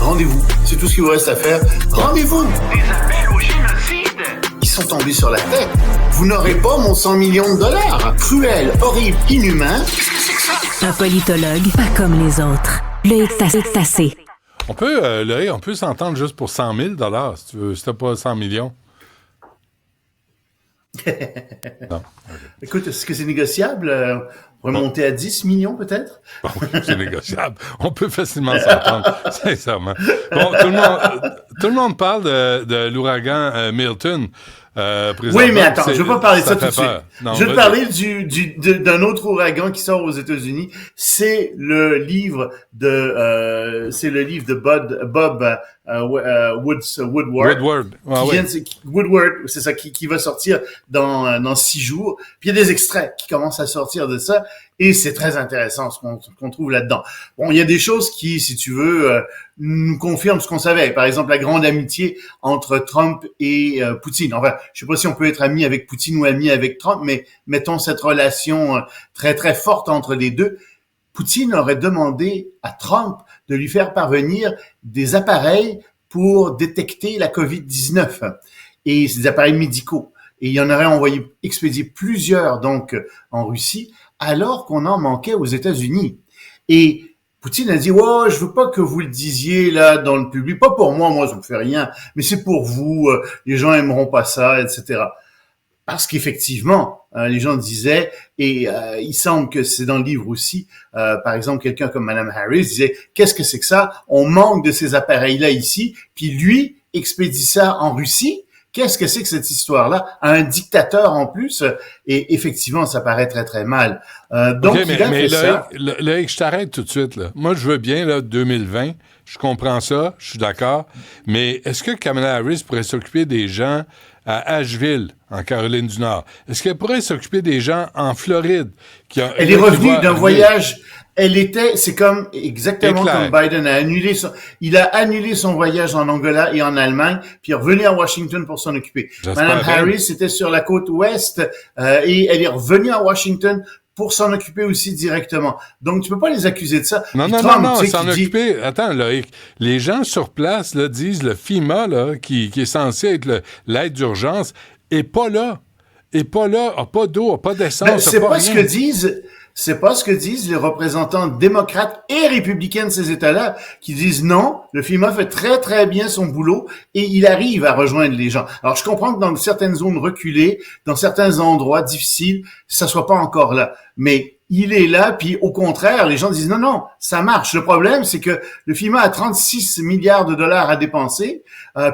Rendez-vous. C'est tout ce qu'il vous reste à faire. Rendez-vous. Des appels au génocide. Ils sont tombés sur la tête. Vous n'aurez pas mon 100 millions de dollars. Cruel, horrible, inhumain. Qu'est-ce que c'est que ça? Un politologue, pas comme les autres. Loïc Tassé. On peut s'entendre juste pour 100 000 si tu veux, si t'as pas 100 millions. Non. Écoute, est-ce que c'est négociable? Remonter à 10 millions, peut-être? Bon, c'est négociable. On peut facilement s'entendre, sincèrement. Bon, tout le monde parle de l'ouragan Milton. Oui, mais attends, je ne veux pas parler de ça tout de suite. Non, je veux te parler d'un autre ouragan qui sort aux États-Unis. C'est le livre de Bob Woodward. Woodward, c'est ça, qui va sortir dans 6 jours. Puis il y a des extraits qui commencent à sortir de ça. Et c'est très intéressant ce qu'on trouve là-dedans. Bon, il y a des choses qui, si tu veux, nous confirment ce qu'on savait. Par exemple, la grande amitié entre Trump et Poutine. Enfin, je sais pas si on peut être ami avec Poutine ou ami avec Trump, mais mettons cette relation très, très forte entre les deux. Poutine aurait demandé à Trump de lui faire parvenir des appareils pour détecter la COVID-19 et des appareils médicaux. Et il en aurait expédié plusieurs, donc, en Russie, alors qu'on en manquait aux États-Unis. Et Poutine a dit, ouais, je veux pas que vous le disiez là dans le public, pas pour moi ça me fait rien, mais c'est pour vous, les gens aimeront pas ça, etc. Parce qu'effectivement, les gens disaient, et il semble que c'est dans le livre aussi, par exemple, quelqu'un comme Mme Harris disait, qu'est-ce que c'est que ça? On manque de ces appareils-là ici, puis lui expédie ça en Russie. Qu'est-ce que c'est que cette histoire-là? Un dictateur en plus, et effectivement, ça paraît très, très mal. Donc, okay, il a fait ça. Loïc, je t'arrête tout de suite, là. Moi, je veux bien, là, 2020, je comprends ça, je suis d'accord, mais est-ce que Kamala Harris pourrait s'occuper des gens à Asheville, en Caroline du Nord? Est-ce qu'elle pourrait s'occuper des gens en Floride? Elle est revenue d'un voyage... c'est comme, exactement comme Biden il a annulé son voyage en Angola et en Allemagne, puis est revenu à Washington pour s'en occuper. Mme Harris était sur la côte ouest, et elle est revenue à Washington pour s'en occuper aussi directement. Donc, tu peux pas les accuser de ça. Non, s'en occuper. Attends, Loïc, les gens sur place, là, disent le FEMA, là, qui est censé être l'aide d'urgence, est pas là. A pas d'eau, a pas d'essence, c'est pas ce que disent... C'est pas ce que disent les représentants démocrates et républicains de ces États-là, qui disent non, le FEMA fait très très bien son boulot et il arrive à rejoindre les gens. Alors je comprends que dans certaines zones reculées, dans certains endroits difficiles, ça soit pas encore là, mais il est là, puis au contraire, les gens disent non, ça marche. Le problème, c'est que le FEMA a 36 milliards de dollars à dépenser,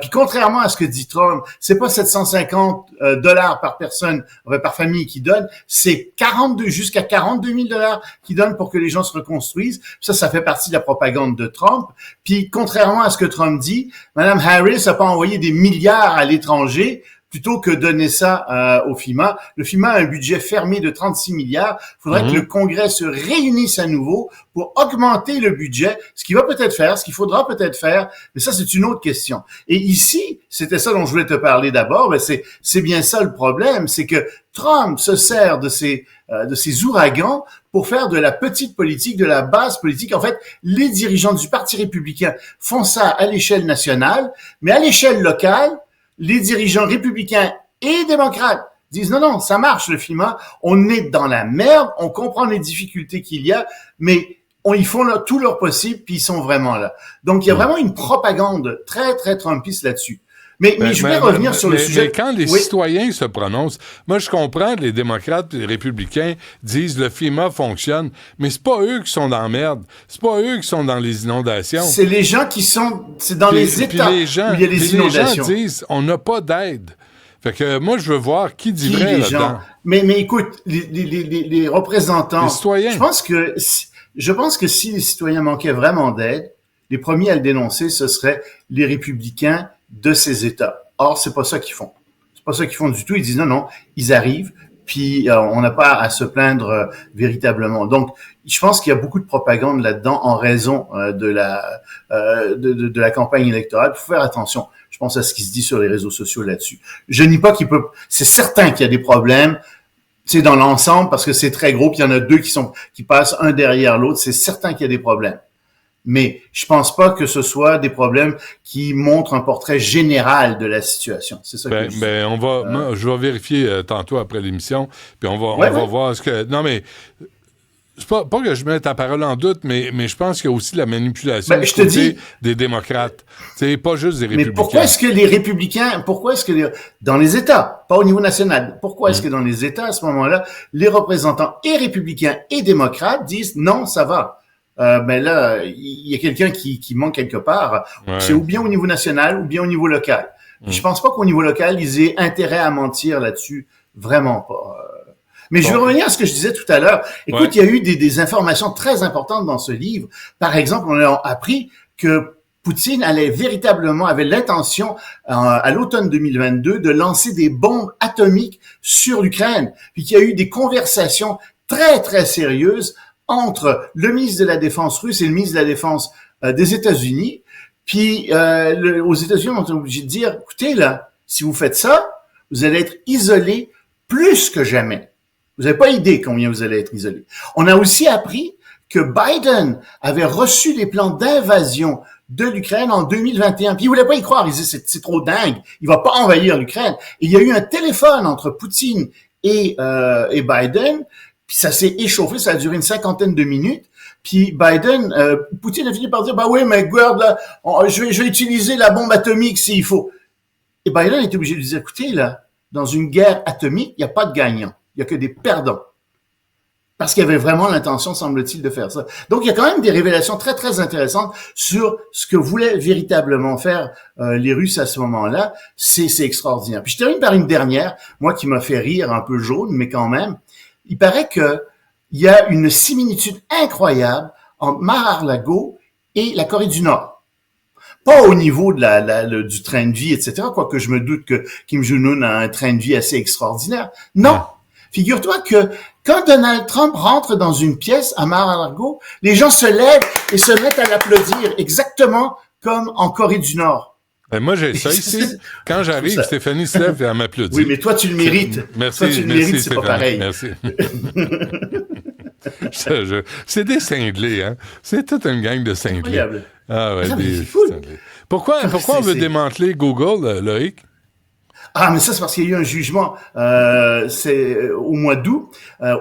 puis contrairement à ce que dit Trump, c'est pas 750 dollars par personne, par famille qui donne, c'est jusqu'à 42 000 dollars qui donnent pour que les gens se reconstruisent. Ça fait partie de la propagande de Trump. Puis contrairement à ce que Trump dit, Mme Harris a pas envoyé des milliards à l'étranger, plutôt que donner ça au FEMA. Le FEMA a un budget fermé de 36 milliards. Il faudrait que le Congrès se réunisse à nouveau pour augmenter le budget, ce qu'il faudra peut-être faire, mais ça, c'est une autre question. Et ici, c'était ça dont je voulais te parler d'abord, mais c'est bien ça le problème, c'est que Trump se sert de ces ouragans pour faire de la petite politique, de la basse politique. En fait, les dirigeants du Parti républicain font ça à l'échelle nationale, mais à l'échelle locale, les dirigeants républicains et démocrates disent non, ça marche le FEMA, on est dans la merde, on comprend les difficultés qu'il y a, mais ils font tout leur possible, puis ils sont vraiment là. Donc, il y a vraiment une propagande très, très trumpiste là-dessus. Mais je voulais revenir sur le sujet. Mais quand les citoyens se prononcent, moi, je comprends que les démocrates et les républicains disent le FEMA fonctionne, mais c'est pas eux qui sont dans la merde. C'est pas eux qui sont dans les inondations. C'est les gens c'est dans les États où il y a les inondations. Les gens disent, on n'a pas d'aide. Fait que moi, je veux voir qui dit vrai là-dedans. Mais écoute, les représentants. Les citoyens. Je pense que si les citoyens manquaient vraiment d'aide, les premiers à le dénoncer, ce seraient les républicains de ces États. Or, c'est pas ça qu'ils font. C'est pas ça qu'ils font du tout. Ils disent non, ils arrivent, puis on n'a pas à se plaindre véritablement. Donc, je pense qu'il y a beaucoup de propagande là-dedans en raison de la campagne électorale. Il faut faire attention. Je pense à ce qui se dit sur les réseaux sociaux là-dessus. Je nie pas c'est certain qu'il y a des problèmes. C'est dans l'ensemble parce que c'est très gros, puis il y en a deux qui passent un derrière l'autre. C'est certain qu'il y a des problèmes. Mais je pense pas que ce soit des problèmes qui montrent un portrait général de la situation. C'est ça que je dis. Moi, je vais vérifier tantôt après l'émission, puis on va voir ce que... Non, mais c'est pas que je mette ta parole en doute, mais je pense qu'il y a aussi la manipulation du côté des démocrates. C'est pas juste des républicains. Mais pourquoi est-ce que les républicains, dans les États, pas au niveau national, pourquoi est-ce que dans les États, à ce moment-là, les représentants et républicains et démocrates disent non, ça va? Ben là, il y a quelqu'un qui manque quelque part. Ouais. C'est ou bien au niveau national ou bien au niveau local. Je pense pas qu'au niveau local, ils aient intérêt à mentir là-dessus. Vraiment pas. Mais je veux revenir à ce que je disais tout à l'heure. Écoute, il y a eu des informations très importantes dans ce livre. Par exemple, on a appris que Poutine avait l'intention, à l'automne 2022, de lancer des bombes atomiques sur l'Ukraine. Puis qu'il y a eu des conversations très, très sérieuses entre le ministre de la Défense russe et le ministre de la Défense des États-Unis. Puis aux États-Unis, on est obligé de dire, écoutez, là, si vous faites ça, vous allez être isolés plus que jamais. Vous n'avez pas idée combien vous allez être isolés. On a aussi appris que Biden avait reçu les plans d'invasion de l'Ukraine en 2021. Puis il voulait pas y croire. Il disait, c'est trop dingue. Il va pas envahir l'Ukraine. Et il y a eu un téléphone entre Poutine et Biden. Puis ça s'est échauffé, ça a duré une 50aine de minutes. Puis Poutine a fini par dire, bah oui, mais regarde, là, je vais utiliser la bombe atomique s'il faut. Et Biden était obligé de dire, écoutez, là, dans une guerre atomique, il n'y a pas de gagnant. Il n'y a que des perdants. Parce qu'il y avait vraiment l'intention, semble-t-il, de faire ça. Donc, il y a quand même des révélations très, très intéressantes sur ce que voulaient véritablement faire les Russes à ce moment-là. C'est extraordinaire. Puis je termine par une dernière, moi qui m'a fait rire, un peu jaune, mais quand même. Il paraît que il y a une similitude incroyable entre Mar-a-Lago et la Corée du Nord. Pas au niveau de du train de vie, etc., quoique je me doute que Kim Jong-un a un train de vie assez extraordinaire. Non! Figure-toi que quand Donald Trump rentre dans une pièce à Mar-a-Lago, les gens se lèvent et se mettent à l'applaudir, exactement comme en Corée du Nord. Ben moi, j'ai ça ici. Quand j'arrive, Stéphanie se lève et elle m'applaudit. Oui, mais toi, tu le mérites. Merci, toi, tu le mérites, c'est pas pareil. Merci. C'est des cinglés, hein. C'est toute une gang de cinglés. Incroyable. Ah ouais, des cinglés. Pourquoi on veut démanteler Google, Loïc? Ah, mais ça, c'est parce qu'il y a eu un jugement, c'est au mois d'août,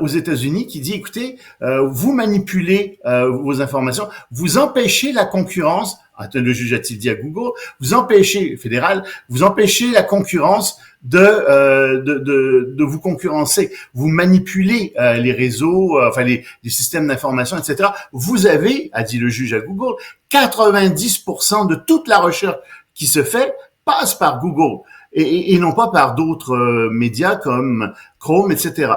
aux États-Unis, qui dit, écoutez, vous manipulez vos informations, vous empêchez la concurrence. Le juge a-t-il dit à Google, vous empêchez la concurrence de vous concurrencer. Vous manipulez les réseaux, les systèmes d'information, etc. Vous avez, a dit le juge à Google, 90% de toute la recherche qui se fait passe par Google et non pas par d'autres médias comme Chrome, etc.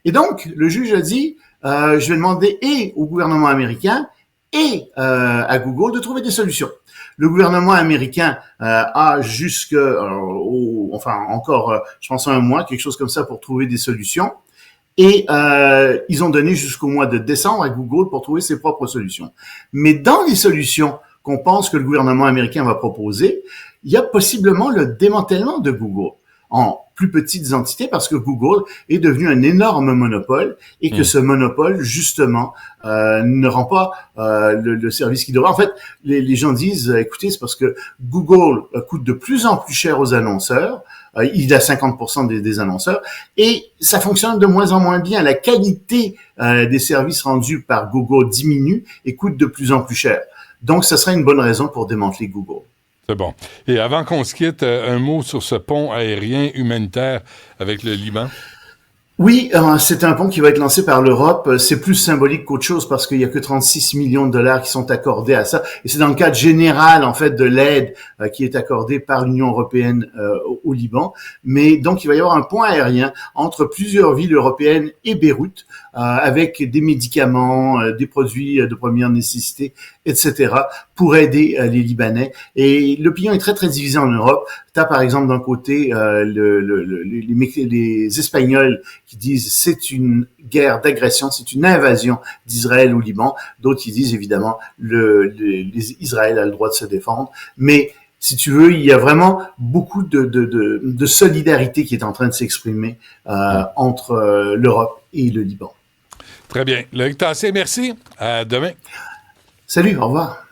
Et donc, le juge a dit, je vais demander et au gouvernement américain et à Google de trouver des solutions. Le gouvernement américain a encore, je pense un mois, quelque chose comme ça pour trouver des solutions. Et ils ont donné jusqu'au mois de décembre à Google pour trouver ses propres solutions. Mais dans les solutions qu'on pense que le gouvernement américain va proposer, il y a possiblement le démantèlement de Google en plus petites entités parce que Google est devenu un énorme monopole et que ce monopole, justement, ne rend pas le service qu'il devrait. En fait, les gens disent, écoutez, c'est parce que Google coûte de plus en plus cher aux annonceurs. Il a 50% des annonceurs et ça fonctionne de moins en moins bien. La qualité des services rendus par Google diminue et coûte de plus en plus cher. Donc, ce serait une bonne raison pour démanteler Google. C'est bon. Et avant qu'on se quitte, un mot sur ce pont aérien humanitaire avec le Liban? Oui, c'est un pont qui va être lancé par l'Europe. C'est plus symbolique qu'autre chose parce qu'il y a que 36 millions de dollars qui sont accordés à ça. Et c'est dans le cadre général, en fait, de l'aide qui est accordée par l'Union européenne au Liban. Mais donc, il va y avoir un pont aérien entre plusieurs villes européennes et Beyrouth avec des médicaments, des produits de première nécessité, etc., pour aider les Libanais. Et l'opinion est très, très divisée en Europe. T'as, par exemple, d'un côté, les Espagnols qui disent c'est une guerre d'agression, c'est une invasion d'Israël au Liban. D'autres qui disent, évidemment, Israël a le droit de se défendre. Mais, si tu veux, il y a vraiment beaucoup de solidarité qui est en train de s'exprimer entre l'Europe et le Liban. Très bien. Loïc Tassé, merci. À demain. Salut, au revoir.